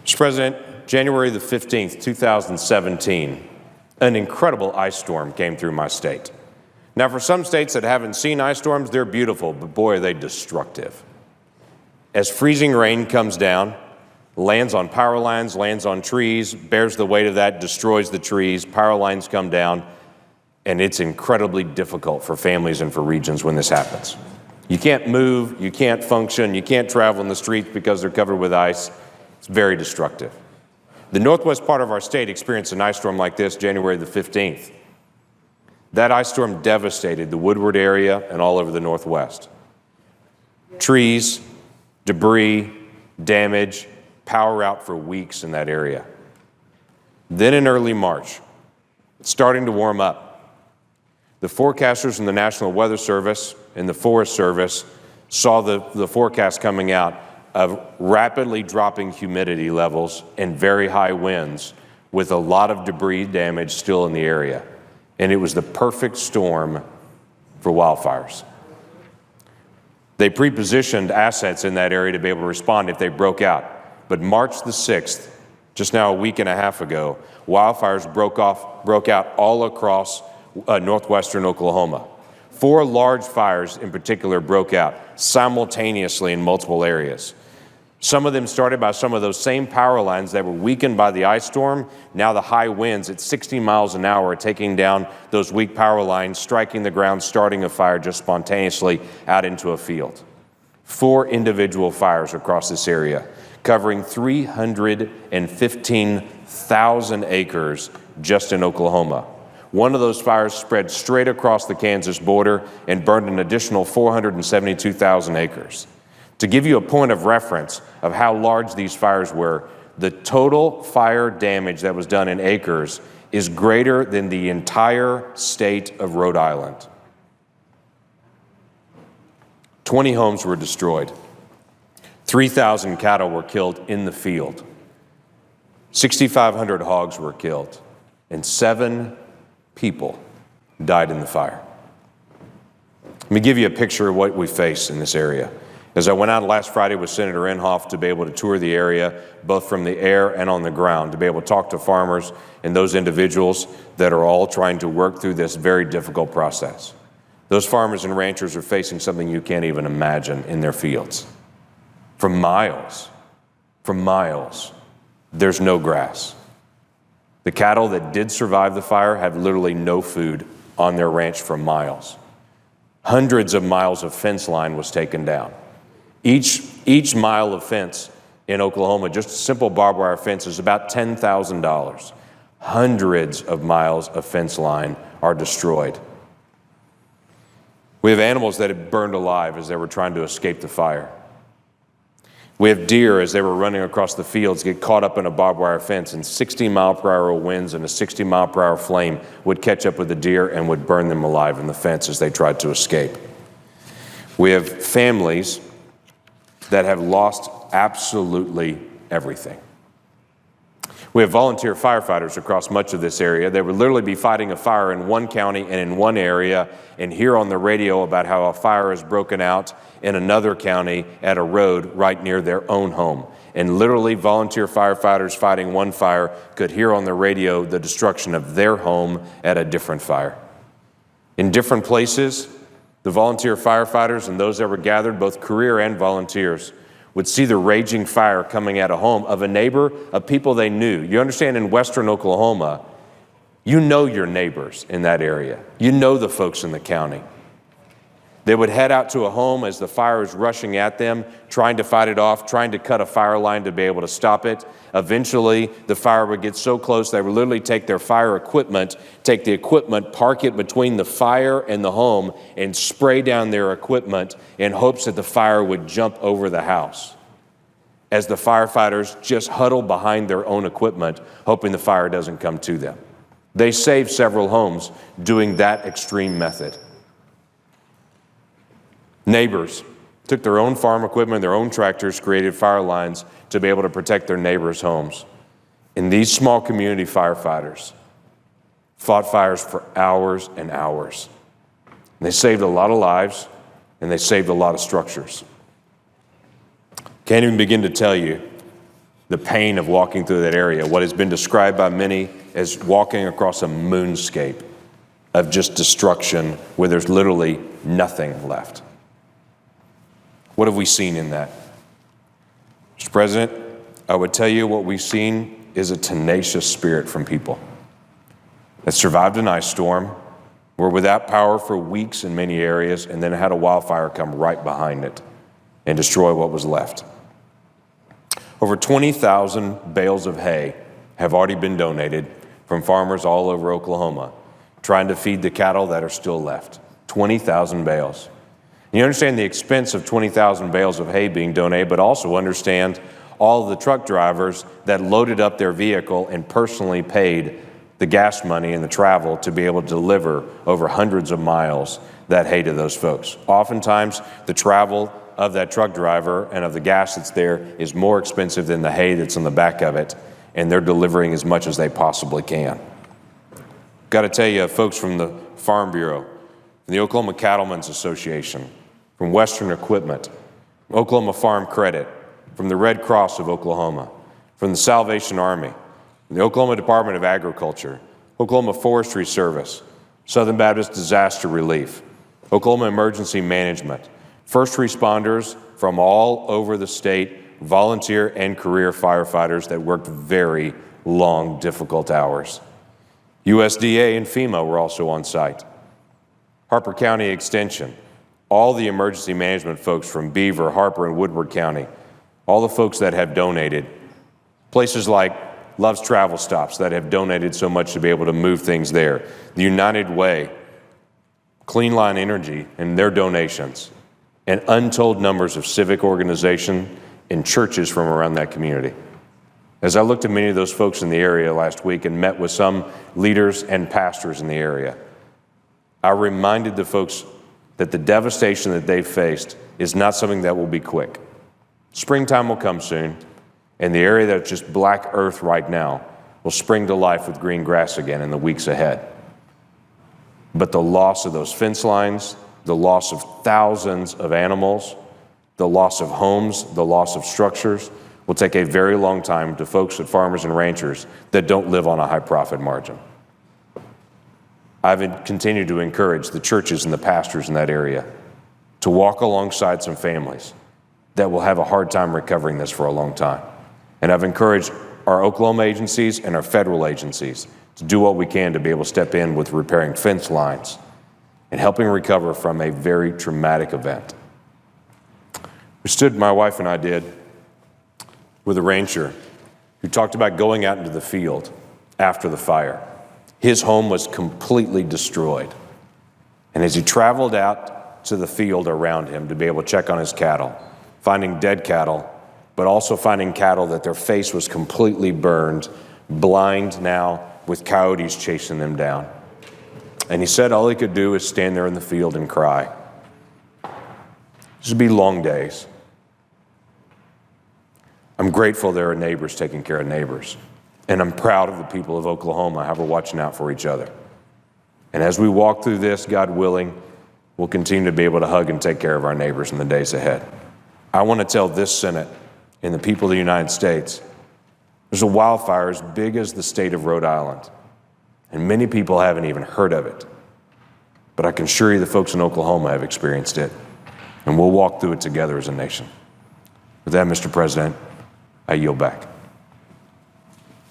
Mr. President, January the 15th, 2017, an incredible ice storm came through my state. Now, for some states that haven't seen ice storms, they're beautiful, but boy, are they destructive. As freezing rain comes down, lands on power lines, lands on trees, bears the weight of that, destroys the trees, power lines come down, and it's incredibly difficult for families and for regions when this happens. You can't move, you can't function, you can't travel in the streets because they're covered with ice. It's very destructive. The northwest part of our state experienced an ice storm like this January the 15th. That ice storm devastated the Woodward area and all over the Northwest. Trees, debris, damage, power out for weeks in that area. Then in early March, it's starting to warm up. The forecasters from the National Weather Service and the Forest Service saw the forecast coming out of rapidly dropping humidity levels and very high winds with a lot of debris damage still in the area. And it was the perfect storm for wildfires. They pre-positioned assets in that area to be able to respond if they broke out. But March the 6th, just now a week and a half ago, wildfires broke out all across northwestern Oklahoma. 4 large fires in particular broke out simultaneously in multiple areas. Some of them started by some of those same power lines that were weakened by the ice storm. Now the high winds at 60 miles an hour are taking down those weak power lines, striking the ground, starting a fire just spontaneously out into a field. 4 individual fires across this area, covering 315,000 acres just in Oklahoma. One of those fires spread straight across the Kansas border and burned an additional 472,000 acres. To give you a point of reference of how large these fires were, the total fire damage that was done in acres is greater than the entire state of Rhode Island. 20 homes were destroyed. 3,000 cattle were killed in the field. 6,500 hogs were killed, and 7 people died in the fire. Let me give you a picture of what we face in this area. As I went out last Friday with Senator Inhofe to be able to tour the area, both from the air and on the ground, to be able to talk to farmers and those individuals that are all trying to work through this very difficult process. Those farmers and ranchers are facing something you can't even imagine in their fields. For miles, there's no grass. The cattle that did survive the fire have literally no food on their ranch for miles. Hundreds of miles of fence line was taken down. Each mile of fence in Oklahoma, just a simple barbed wire fence, is about $10,000. Hundreds of miles of fence line are destroyed. We have animals that have burned alive as they were trying to escape the fire. We have deer as they were running across the fields get caught up in a barbed wire fence, and 60-mile-per-hour winds and a 60-mile-per-hour flame would catch up with the deer and would burn them alive in the fence as they tried to escape. We have families that have lost absolutely everything. We have volunteer firefighters across much of this area. They would literally be fighting a fire in one county and in one area and hear on the radio about how a fire is broken out in another county at a road right near their own home. And literally volunteer firefighters fighting one fire could hear on the radio the destruction of their home at a different fire. In different places, the volunteer firefighters and those that were gathered, both career and volunteers, would see the raging fire coming at a home of a neighbor, of people they knew. You understand, in western Oklahoma, you know your neighbors in that area. You know the folks in the county. They would head out to a home as the fire is rushing at them, trying to fight it off, trying to cut a fire line to be able to stop it. Eventually, the fire would get so close they would literally take their fire equipment, park it between the fire and the home, and spray down their equipment in hopes that the fire would jump over the house. As the firefighters just huddle behind their own equipment, hoping the fire doesn't come to them. They saved several homes doing that extreme method. Neighbors took their own farm equipment, their own tractors, created fire lines to be able to protect their neighbors' homes. And these small community firefighters fought fires for hours and hours. And they saved a lot of lives, and they saved a lot of structures. Can't even begin to tell you the pain of walking through that area, what has been described by many as walking across a moonscape of just destruction where there's literally nothing left. What have we seen in that? Mr. President, I would tell you what we've seen is a tenacious spirit from people that survived an ice storm, were without power for weeks in many areas, and then had a wildfire come right behind it and destroy what was left. Over 20,000 bales of hay have already been donated from farmers all over Oklahoma, trying to feed the cattle that are still left. 20,000 bales. And you understand the expense of 20,000 bales of hay being donated, but also understand all of the truck drivers that loaded up their vehicle and personally paid the gas money and the travel to be able to deliver over hundreds of miles that hay to those folks. Oftentimes, the travel of that truck driver and of the gas that's there is more expensive than the hay that's on the back of it, and they're delivering as much as they possibly can. Got to tell you, folks from the Farm Bureau, from the Oklahoma Cattlemen's Association, from Western Equipment, from Oklahoma Farm Credit, from the Red Cross of Oklahoma, from the Salvation Army, from the Oklahoma Department of Agriculture, Oklahoma Forestry Service, Southern Baptist Disaster Relief, Oklahoma Emergency Management, first responders from all over the state, volunteer and career firefighters that worked very long, difficult hours. USDA and FEMA were also on site. Harper County Extension, all the emergency management folks from Beaver, Harper, and Woodward County, all the folks that have donated. Places like Love's Travel Stops that have donated so much to be able to move things there. The United Way, Clean Line Energy and their donations, and untold numbers of civic organizations and churches from around that community. As I looked at many of those folks in the area last week and met with some leaders and pastors in the area, I reminded the folks that the devastation that they've faced is not something that will be quick. Springtime will come soon, and the area that's just black earth right now will spring to life with green grass again in the weeks ahead. But the loss of those fence lines, the loss of thousands of animals, the loss of homes, the loss of structures will take a very long time to folks at farmers and ranchers that don't live on a high profit margin. I've continued to encourage the churches and the pastors in that area to walk alongside some families that will have a hard time recovering this for a long time. And I've encouraged our Oklahoma agencies and our federal agencies to do what we can to be able to step in with repairing fence lines and helping recover from a very traumatic event. We stood, my wife and I did, with a rancher who talked about going out into the field after the fire. His home was completely destroyed. And as he traveled out to the field around him to be able to check on his cattle, finding dead cattle, but also finding cattle that their face was completely burned, blind now with coyotes chasing them down. And he said all he could do is stand there in the field and cry. This would be long days. I'm grateful there are neighbors taking care of neighbors. And I'm proud of the people of Oklahoma, how we're watching out for each other. And as we walk through this, God willing, we'll continue to be able to hug and take care of our neighbors in the days ahead. I want to tell this Senate and the people of the United States, there's a wildfire as big as the state of Rhode Island. And many people haven't even heard of it. But I can assure you the folks in Oklahoma have experienced it. And we'll walk through it together as a nation. With that, Mr. President, I yield back.